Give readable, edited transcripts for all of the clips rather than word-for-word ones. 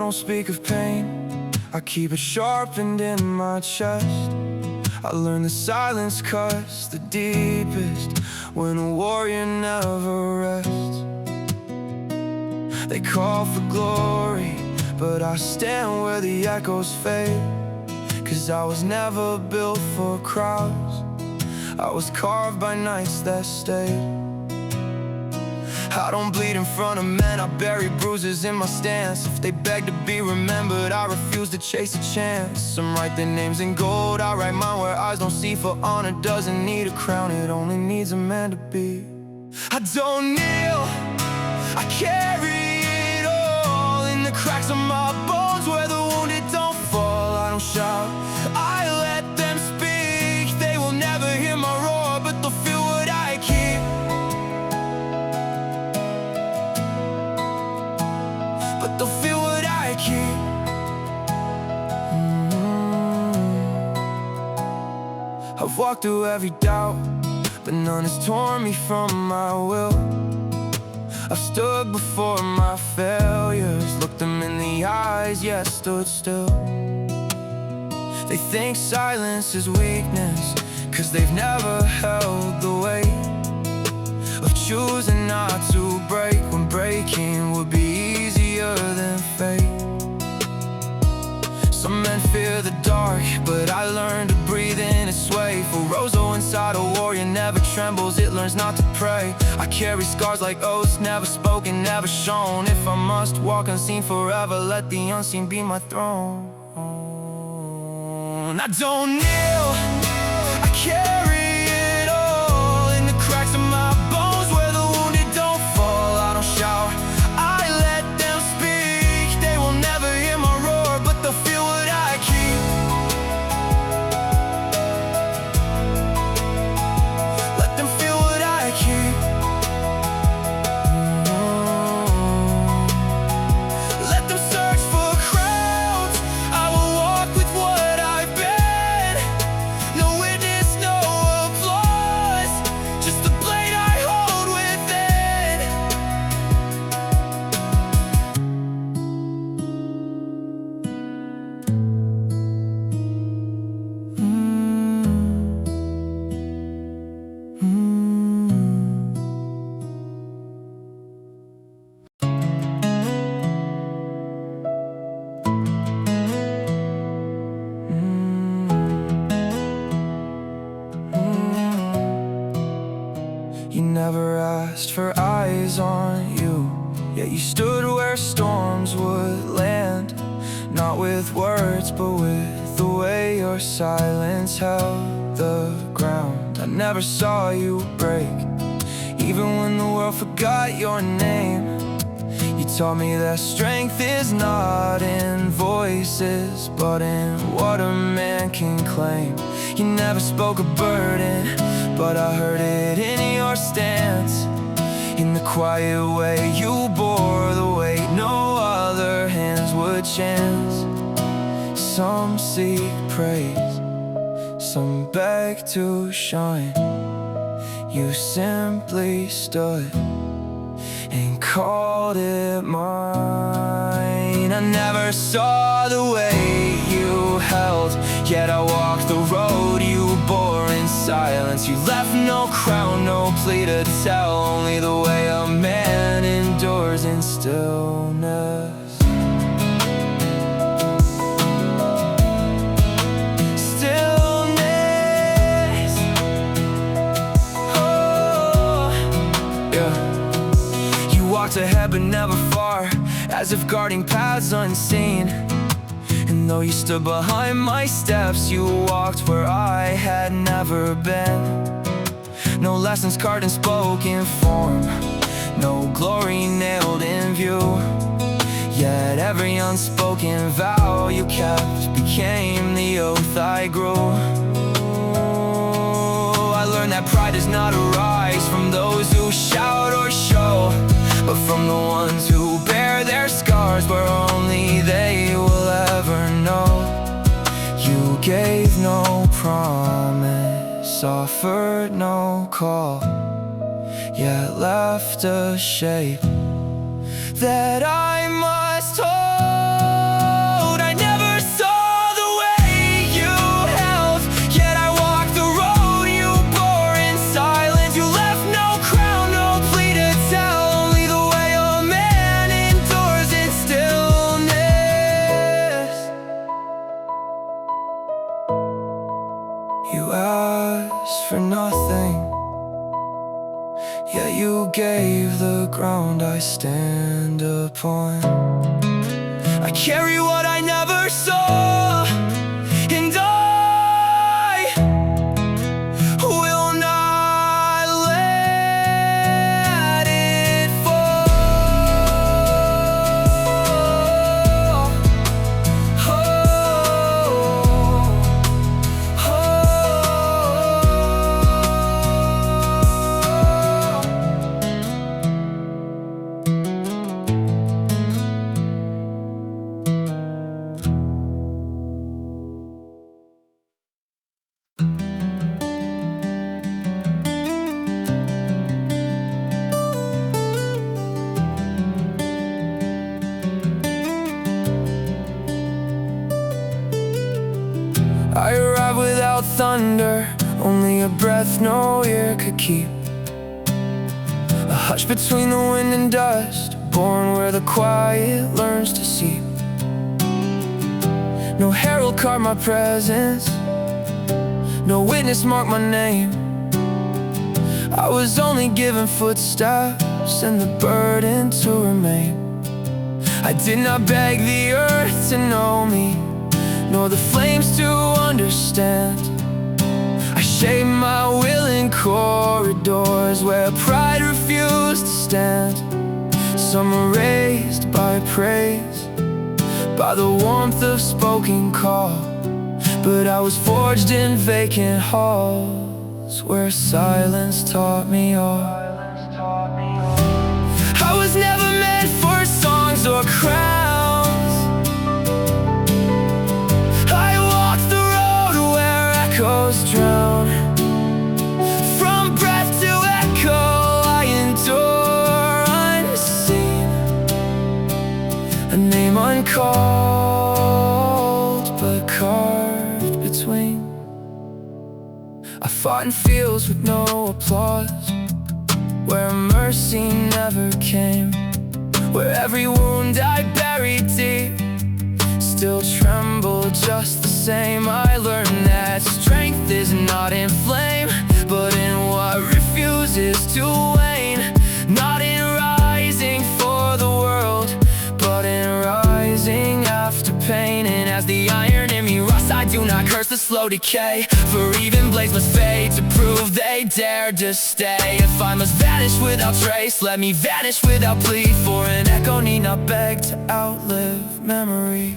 don't speak of pain, I keep it sharpened in my chest. I learned the silence cuts the deepest, when a warrior never rests. They call for glory, but I stand where the echoes fade. Cause I was never built for crowds, I was carved by nights that stayed. I don't bleed in front of men, I bury bruises in my stance. If they beg to be remembered, I refuse to chase a chance. Some write their names in gold, I write mine where eyes don't see. For honor doesn't need a crown, it only needs a man to be. I don't kneel, I carry it all in the cracks of my bones, where the wounded don't fall. I don't shout, I let them speak. They will never hear my roar, but they'll feel what I keep. But they'll feel what I keep. I've walked through every doubt, but none has torn me from my will. I've stood before my failures, looked them in the eyes, yet stood still. They think silence is weakness, cause they've never held the weight of choosing not to break, when breaking would be easier than fate. Some men fear the dark, but I learned to breathe in its sway. For Roso inside a warrior never trembles, it learns not to pray. I carry scars like oaths, never spoken, never shown. If I must walk unseen forever, let the unseen be my throne. I don't kneel, I carry it all in the cracks of my bones, where the wounded don't fall. I don't shout, I let them speak. They will never hear my roar, but they'll feel what I keep. Let them feel what I keep. Let them search for crowds, I will walk with what I've been. No witness, no applause, just the blade I hold within. You never asked for eyes on you, yet you stood where storms would land. Not with words, but with the way your silence held the ground. I never saw you break, even when the world forgot your name. You taught me that strength is not in voices, but in what a man can claim. You never spoke a burden, but I heard it in your stance. In the quiet way you bore the weight no other hands would chance. Some seek praise, some beg to shine. You simply stood and called it mine. I never saw the way you held, yet I walked the road you bore in silence. You left no crown, no plea to tell, only the way a man endures in stillness. Stillness. Oh, yeah. You walked ahead but never far, as if guarding paths unseen. And though you stood behind my steps, you walked where I had never been. No lessons carved in spoken form, no glory nailed in view. Yet every unspoken vow you kept became the oath I grew. I learned that pride does not arise from those who shout or show, but from the ones who bear their scars where only they will ever know. You gave no promise, offered no call, yet left a shape that I must hold. You asked for nothing, yet you gave the ground I stand upon. I carry what I never saw, and I will not let it fall. I arrived without thunder, only a breath no ear could keep. A hush between the wind and dust, born where the quiet learns to seep. No herald carved my presence, no witness marked my name. I was only given footsteps and the burden to remain. I did not beg the earth to know me, nor the flames to understand. I shaped my will in corridors where pride refused to stand. Some were raised by praise, by the warmth of spoken call, but I was forged in vacant halls where silence taught me all. I was never meant for songs or crowns. Echoes drown. From breath to echo I endure unseen, a name uncalled but carved between. I fought in fields with no applause, where mercy never came, where every wound I buried deep still trembled just the same. I learned that strength is not in flame, but in what refuses to wane. Not in rising for the world, but in rising after pain. And as the iron in me rusts, I do not curse the slow decay, for even blades must fade to prove they dared to stay. If I must vanish without trace, let me vanish without plea, for an echo need not beg to outlive memory.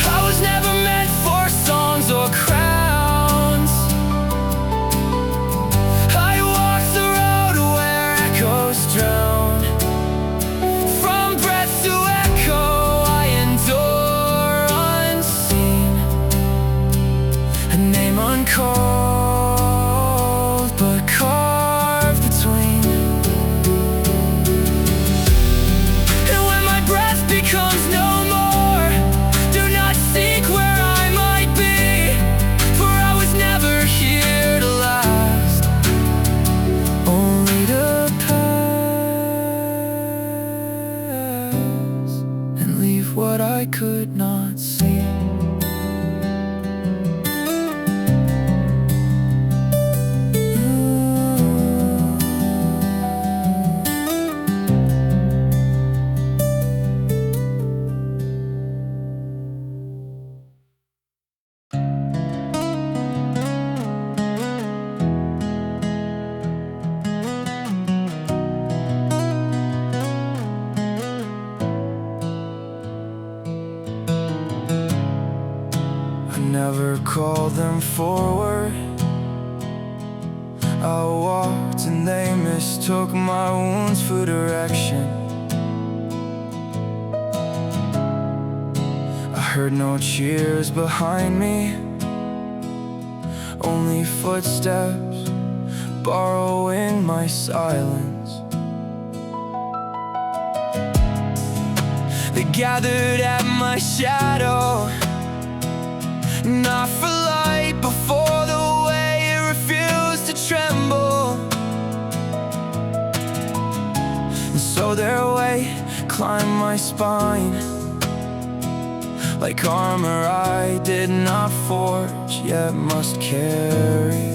I was never meant for songs or crowns. I walked the road where echoes drown. From breath to echo I endure unseen, a name uncalled but carved between. And when my breath becomes no more, do not seek where I might be, for I was never here to last, only to pass and leave what I could not see. Never called them forward. I walked and they mistook my wounds for direction. I heard no cheers behind me, only footsteps borrowing my silence. They gathered at my shadow, not for light, but for the way it refused to tremble. And so their weight climbed my spine like armor I did not forge, yet must carry.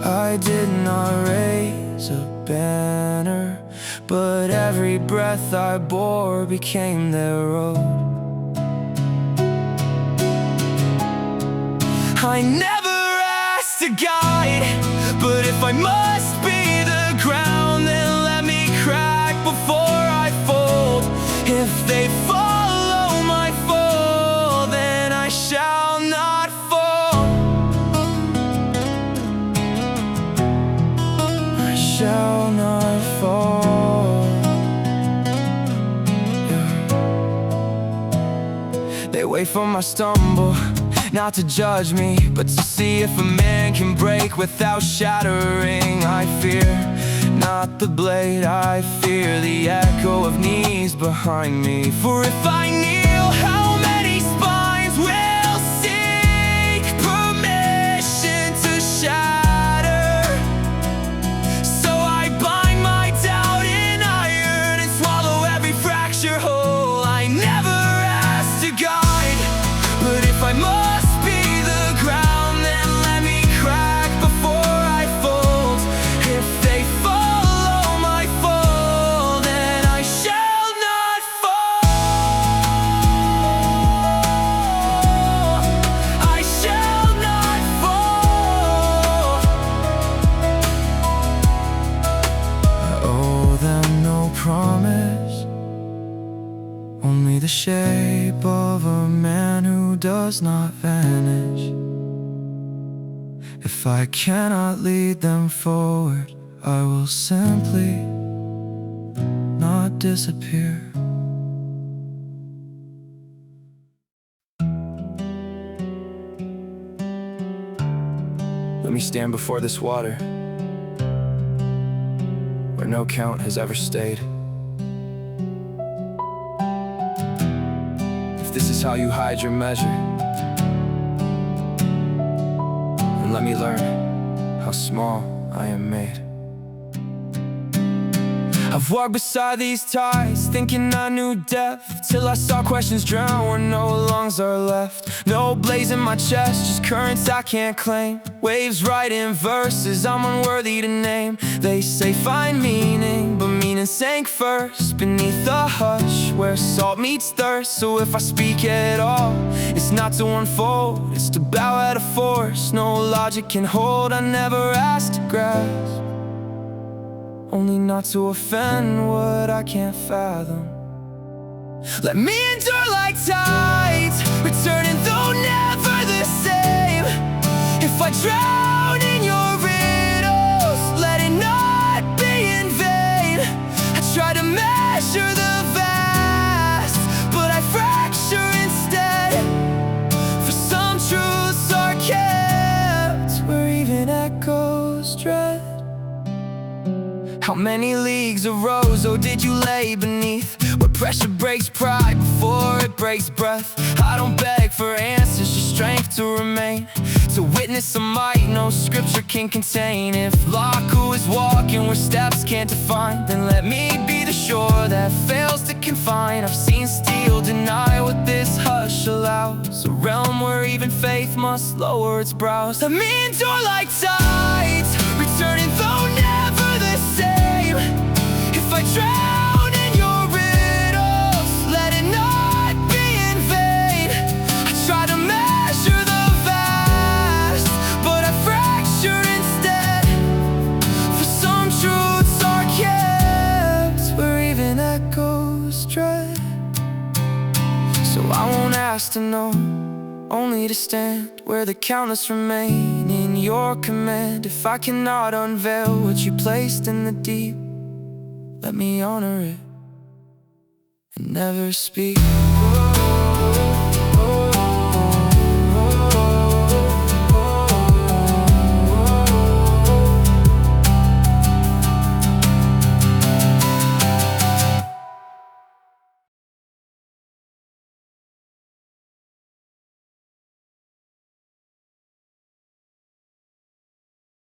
I did not raise a banner, but every breath I bore became their road. I never asked to guide, but if I must be the ground, then let me crack before I fold. If they follow my fall, then I shall not fall. I shall not fall. Yeah. They wait for my stumble, not to judge me, but to see if a man can break without shattering. I fear not the blade, I fear the echo of knees behind me. For if I kneel, how many spines will seek permission to shatter? So I bind my doubt in iron and swallow every fracture whole. I never asked to guide, but if I must promise, only the shape of a man who does not vanish. If I cannot lead them forward, I will simply not disappear. Let me stand before this water, where no count has ever stayed. If this is how you hide your measure, then let me learn how small I am made. I've walked beside these tides, thinking I knew depth, till I saw questions drown where no lungs are left. No blaze in my chest, just currents I can't claim. Waves writing verses I'm unworthy to name. They say find meaning, but meaning sank first beneath the hush where salt meets thirst. So if I speak at all, it's not to unfold, it's to bow at a force no logic can hold. I never asked to grasp, only not to offend what I can't fathom. Let me endure like tides, returning though never the same. If I drown in your riddles, let it not be in vain. I try to measure the vast, but I fracture instead. For some truths are kept where even echoes dread. How many leagues of Roso did you lay beneath, where pressure breaks pride before it breaks breath? I don't beg for answers, just strength to remain, to witness a might no scripture can contain. If Lagu is walking where steps can't define, then let me be the shore that fails to confine. I've seen steel deny what this hush allows, a realm where even faith must lower its brows. Let me endure like tides, returning though never the same. If I drown in your riddles, let it not be in vain. I try to measure the vast, but I fracture instead. For some truths are kept where even echoes dread. So I won't ask to know, only to stand where the countless remain in your command. If I cannot unveil what you placed in the deep, let me honor it and never speak.